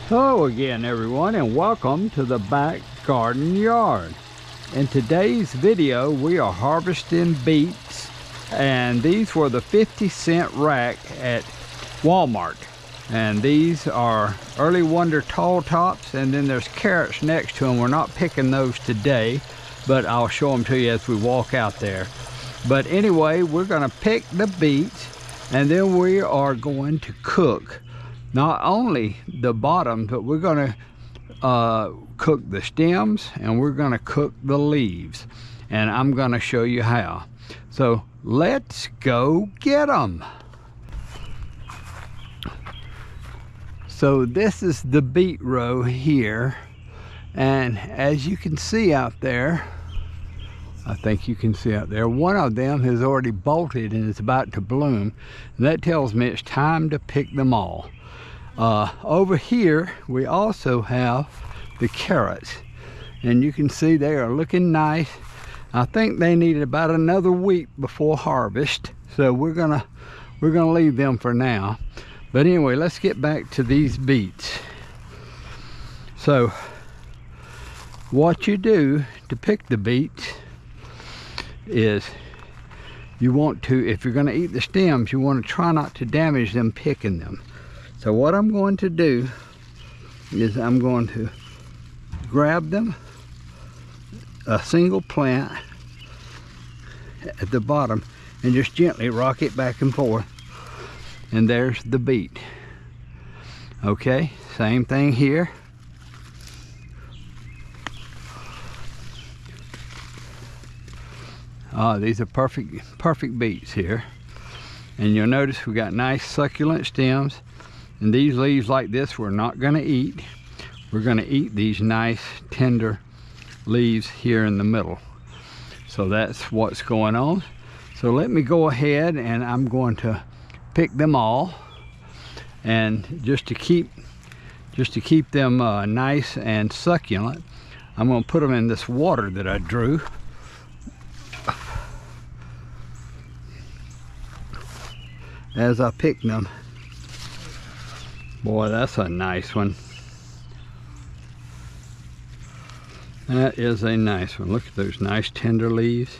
Hello again everyone, and welcome to the back garden yard. In today's video we are harvesting beets, and these were the 50-cent rack at Walmart, and these are early wonder tall tops, and then there's carrots next to them. We're not picking those today, but I'll show them to you as we walk out there. But anyway, we're going to pick the beets, and then we are going to cook not only the bottom, but we're going to cook the stems, and we're going to cook the leaves, and I'm going to show you how. So let's go get them. So this is the beet row here, and as you can see out there, I think you can see out there, one of them has already bolted and is about to bloom, and that tells me it's time to pick them all. Over here we also have the carrots, and you can see they are looking nice. I think they need about another week before harvest, so we're gonna leave them for now. But anyway, let's get back to these beets. So what you do to pick the beets is you want to, if you're going to eat the stems, you want to try not to damage them picking them. So what I'm going to do is I'm going to grab them, a single plant at the bottom, and just gently rock it back and forth, and there's the beet. Okay, same thing here. These are perfect beets here, and you'll notice we got nice succulent stems. And these leaves like this we're not going to eat. We're going to eat these nice tender leaves here in the middle. So that's what's going on. So let me go ahead and I'm going to pick them all, and just to keep them nice and succulent, I'm going to put them in this water that I drew. As I pick them. Boy, that's a nice one. That is a nice one. Look at those nice tender leaves.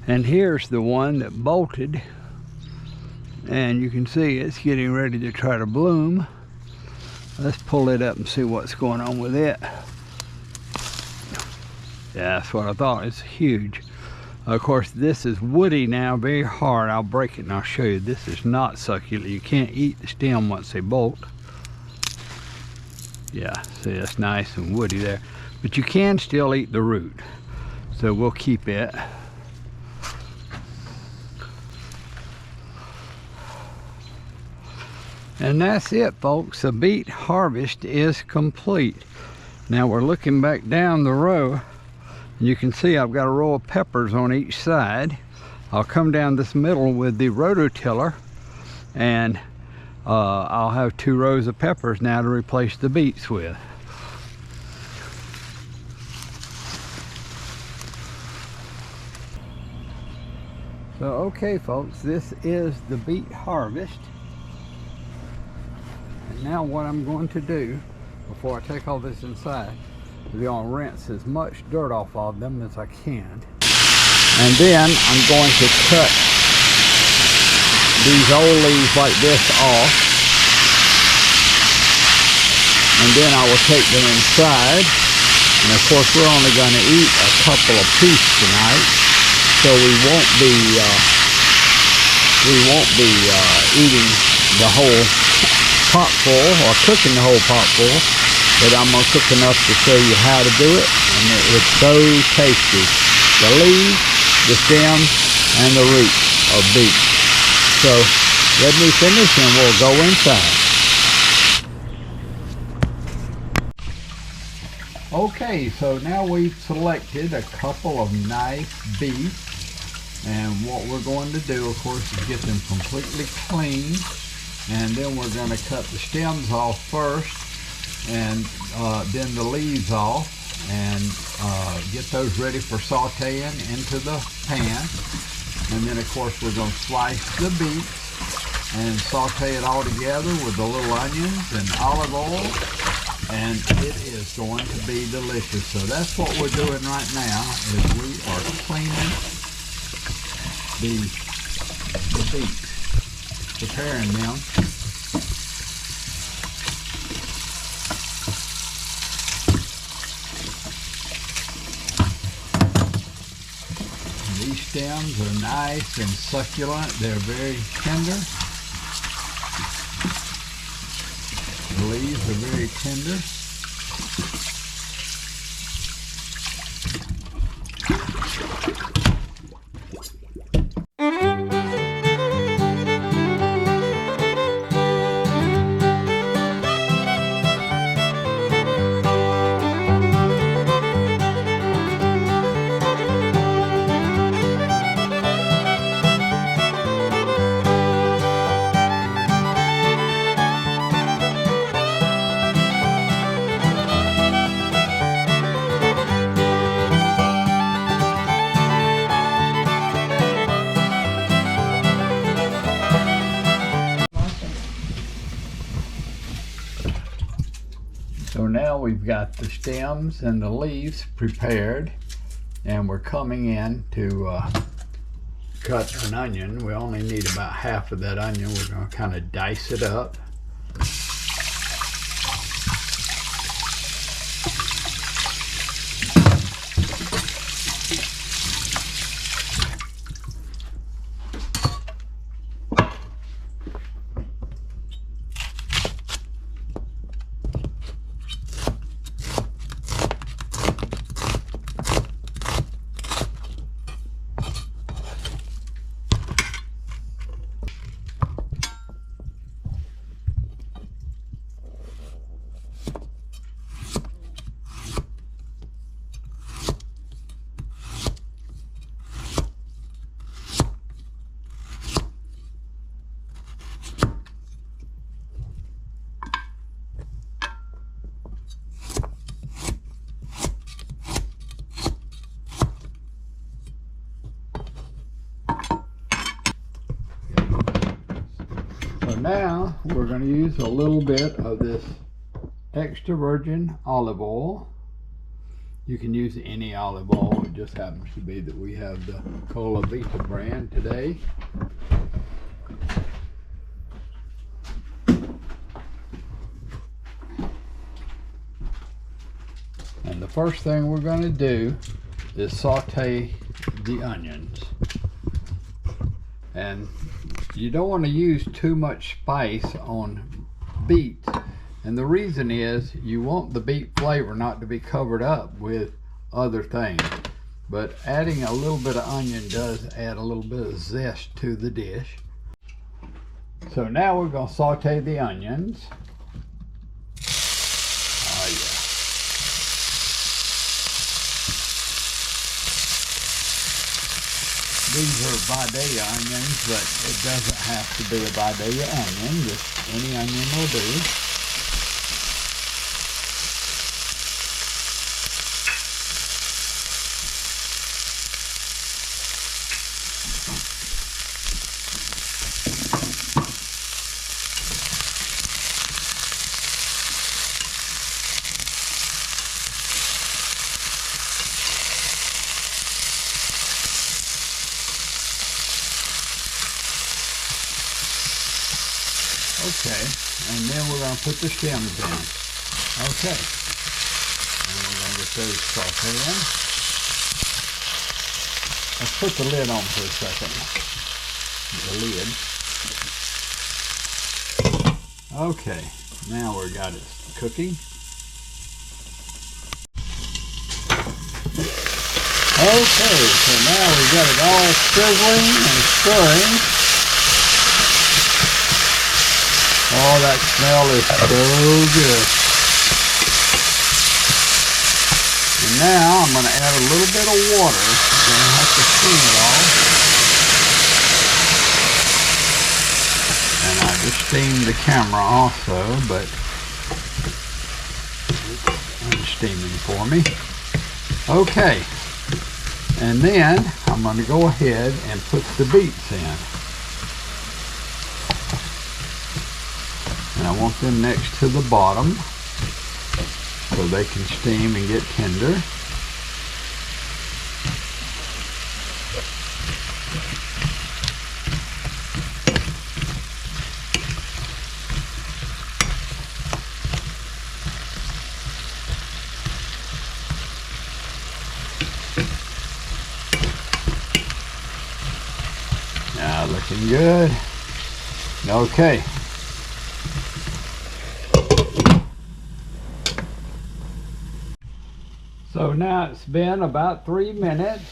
And here's the one that bolted, and you can see it's getting ready to try to bloom. Let's pull it up and see what's going on with it. Yeah, that's what I thought. It's huge. Of course, this is woody now, very hard. I'll break it and I'll show you. This is not succulent. You can't eat the stem once they bolt. Yeah, see, that's nice and woody there. But you can still eat the root. So we'll keep it. And that's it, folks. The beet harvest is complete. Now we're looking back down the row. You can see I've got a row of peppers on each side. I'll come down this middle with the rototiller, and I'll have 2 rows of peppers now to replace the beets with. So okay folks, this is the beet harvest. And now what I'm going to do before I take all this inside, we're going to rinse as much dirt off of them as I can. And then I'm going to cut these old leaves like this off. And then I will take them inside. And of course we're only going to eat a couple of pieces tonight. So we won't be eating the whole pot full or cooking the whole pot full. But I'm going to cook enough to show you how to do it, and it's so tasty. The leaves, the stems, and the roots of beet. So let me finish and we'll go inside. Okay, so now we've selected a couple of nice beets, and what we're going to do, of course, is get them completely clean, and then we're going to cut the stems off first, and then the leaves off, and get those ready for sauteing into the pan. And then of course we're going to slice the beets and saute it all together with the little onions and olive oil, and it is going to be delicious. So that's what we're doing right now, is we are cleaning the beets, preparing them. These stems are nice and succulent. They're very tender. The leaves are very tender. So now we've got the stems and the leaves prepared, and we're coming in to cut an onion. We only need about half of that onion. We're going to kind of dice it up. Now we're going to use a little bit of this extra virgin olive oil. You can use any olive oil. It just happens to be that we have the Tall Top Beets brand today. And the first thing we're going to do is saute the onions. And you don't want to use too much spice on beets, and the reason is you want the beet flavor not to be covered up with other things, but adding a little bit of onion does add a little bit of zest to the dish. So now we're going to saute the onions. Oh yeah. These are Vidalia onions, but it doesn't have to be a Vidalia onion. Just any onion will do. Okay, and then we're going to put the stems in. Okay, and we're going to get those sauteing. Let's put the lid on for a second. The lid. Okay, now we've got it cooking. Okay, so now we've got it all sizzling and stirring. Oh, that smell is so good. And now I'm going to add a little bit of water. I'm going to have to steam it all. And I just steamed the camera also, but it's steaming for me. Okay. And then I'm going to go ahead and put the beets in. And I want them next to the bottom so they can steam and get tender. Now looking good. Okay. So now it's been about 3 minutes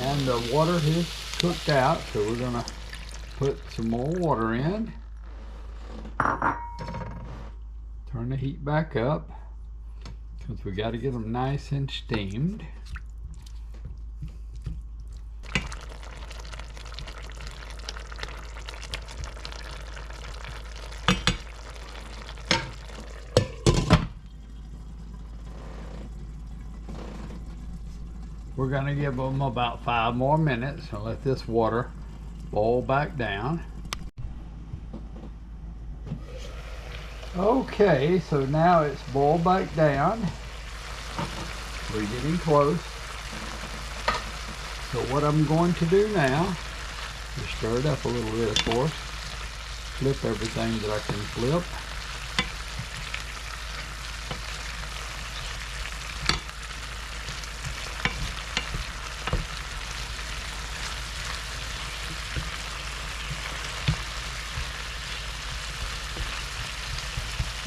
and the water has cooked out, so we're going to put some more water in. Turn the heat back up because we got to get them nice and steamed. We're going to give them about 5 more minutes and let this water boil back down. Okay, so now it's boiled back down. We're getting close. So what I'm going to do now is stir it up a little bit, of course. Flip everything that I can flip.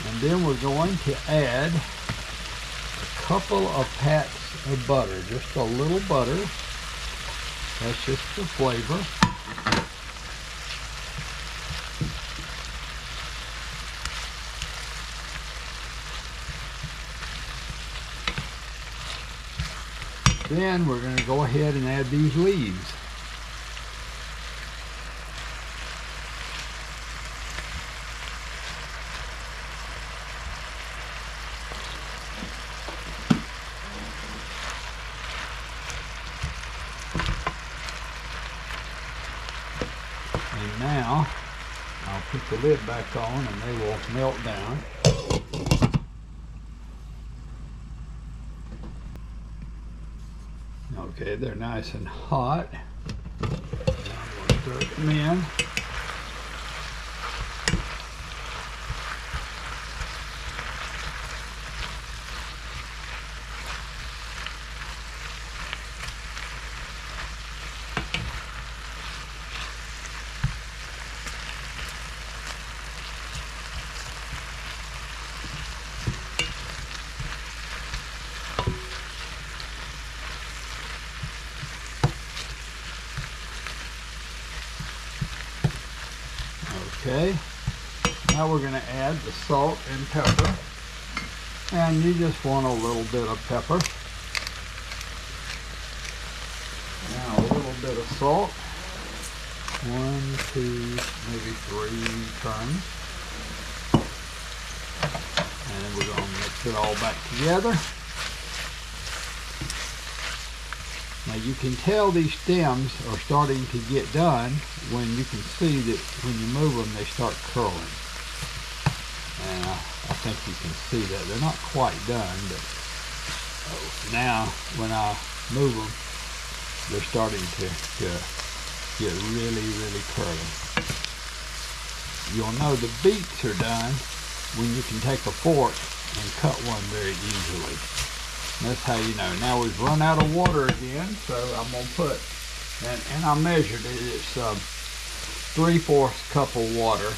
And then we're going to add a couple of pats of butter, just a little butter. That's just for flavor. Then we're going to go ahead and add these leaves. And now I'll put the lid back on and they will melt down. Okay, they're nice and hot. Now I'm going to throw them in. Okay, now we're going to add the salt and pepper, and you just want a little bit of pepper. Now a little bit of salt, 1, 2, maybe 3 turns, and we're going to mix it all back together. Now you can tell these stems are starting to get done when you can see that when you move them they start curling. And I think you can see that. They're not quite done, but now when I move them they're starting to get really, really curly. You'll know the beets are done when you can take a fork and cut one very easily. That's how you know. Now we've run out of water again, so I'm going to put, and I measured it, it's 3/4 cup of water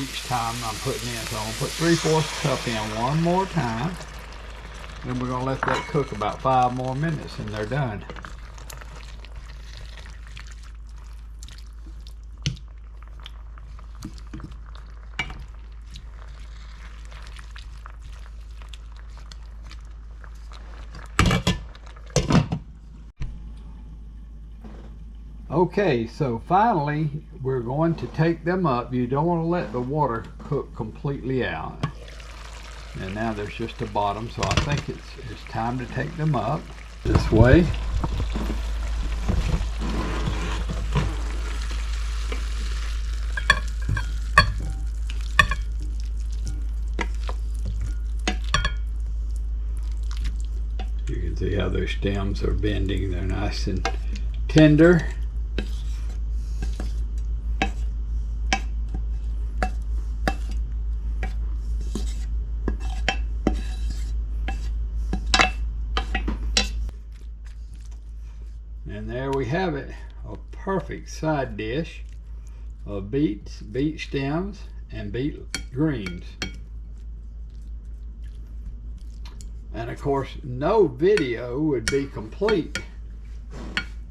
each time I'm putting in. So I'm going to put 3/4 cup in one more time. Then we're going to let that cook about 5 more minutes and they're done. Okay, so finally we're going to take them up. You don't want to let the water cook completely out. And now there's just a bottom, so I think it's time to take them up. this way. You can see how those stems are bending. They're nice and tender. And there we have it, a perfect side dish of beets, beet stems, and beet greens. And of course, no video would be complete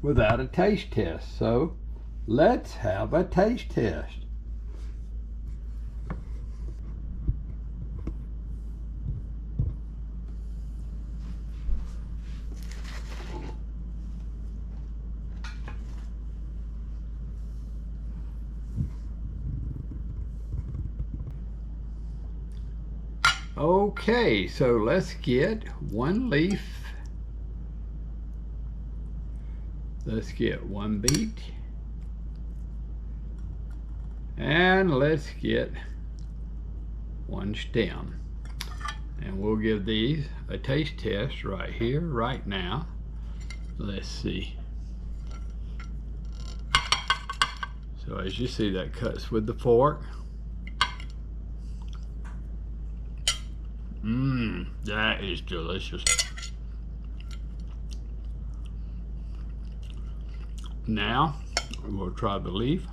without a taste test. So let's have a taste test. Okay, so let's get one leaf. Let's get one beet. And let's get one stem. And we'll give these a taste test right here, right now. Let's see. So as you see, that cuts with the fork. That is delicious. Now, we'll try the leaf.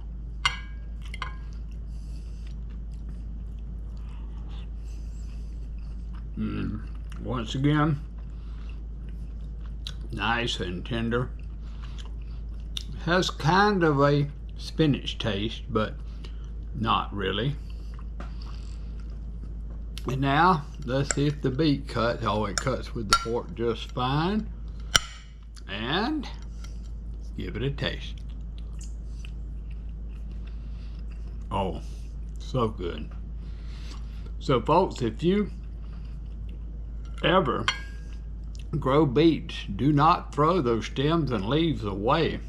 Once again, nice and tender. Has kind of a spinach taste, but not really. And now, let's see if the beet cuts. Oh, it cuts with the fork just fine. And give it a taste. Oh, so good. So folks, if you ever grow beets, do not throw those stems and leaves away.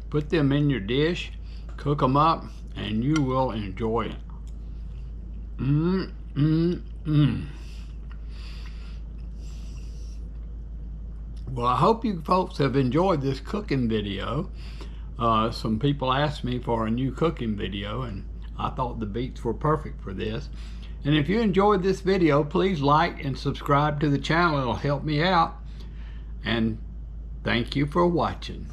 Put them in your dish, cook them up, and you will enjoy it. Well, I hope you folks have enjoyed this cooking video. Some people asked me for a new cooking video, and I thought the beets were perfect for this. And if you enjoyed this video, please like and subscribe to the channel. It'll help me out. And thank you for watching.